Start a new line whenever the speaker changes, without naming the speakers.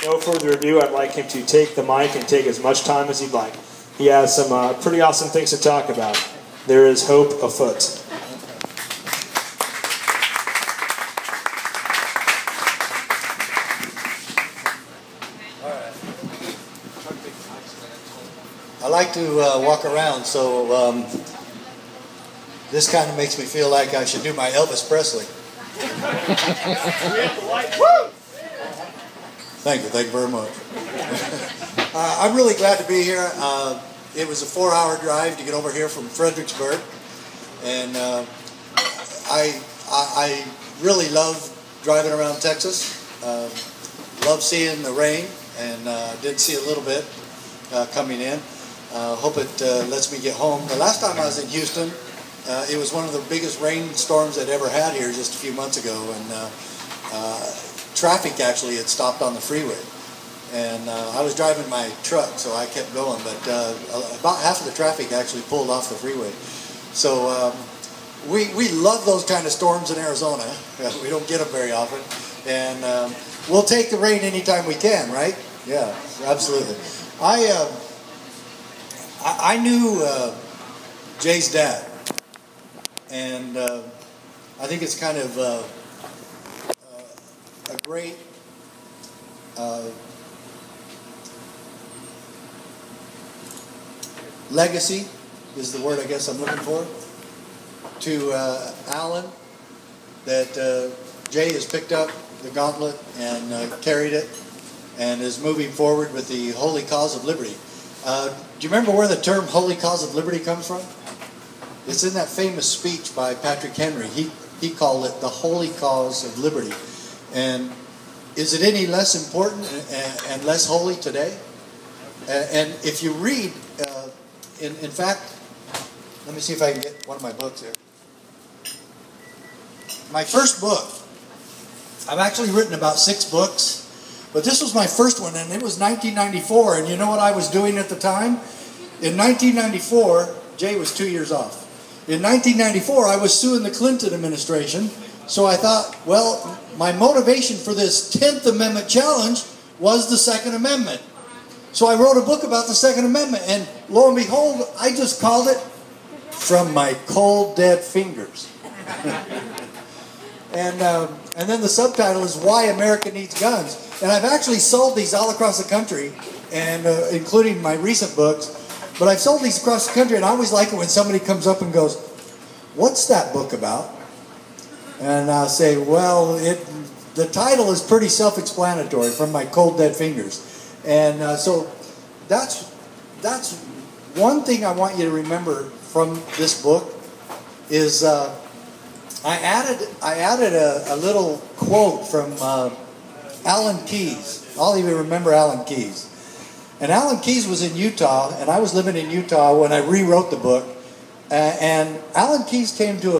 no further ado, I'd like him to take the mic and take as much time as he'd like. He has some pretty awesome things to talk about. There is hope afoot.
I like to walk around, so this kind of makes me feel like I should do my Elvis Presley. Thank you very much. I'm really glad to be here. It was a 4-hour drive to get over here from Fredericksburg, and I really love driving around Texas. Love seeing the rain, and did see a little bit coming in. Hope it lets me get home. The last time I was in Houston, it was one of the biggest rainstorms I'd ever had here just a few months ago, and traffic actually had stopped on the freeway. And I was driving my truck, so I kept going, but about half of the traffic actually pulled off the freeway. So we love those kind of storms in Arizona. We don't get them very often, and we'll take the rain anytime we can, right? Yeah, absolutely. I knew Jay's dad, and I think it's kind of a great legacy is the word I guess I'm looking for, to Alan, that Jay has picked up the gauntlet and carried it and is moving forward with the holy cause of liberty. Do you remember where the term holy cause of liberty comes from? It's in that famous speech by Patrick Henry. He called it the holy cause of liberty. And is it any less important and less holy today? And if you read, in fact, let me see if I can get one of my books here. My first book, I've actually written about 6 books, but this was my first one, and it was 1994, and you know what I was doing at the time? In 1994, Jay was 2 years off. In 1994, I was suing the Clinton administration, so I thought, well, my motivation for this 10th Amendment challenge was the Second Amendment. So I wrote a book about the Second Amendment, and lo and behold, I just called it From My Cold Dead Fingers. And then the subtitle is Why America Needs Guns. And I've actually sold these all across the country, and including my recent books. But I've sold these across the country, and I always like it when somebody comes up and goes, "What's that book about?" And I'll say, well, the title is pretty self-explanatory, From My Cold Dead Fingers. And so that's one thing I want you to remember from this book is I added a little quote from Alan Keyes. All of you remember Alan Keyes. And Alan Keyes was in Utah, and I was living in Utah when I rewrote the book. And Alan Keyes came to a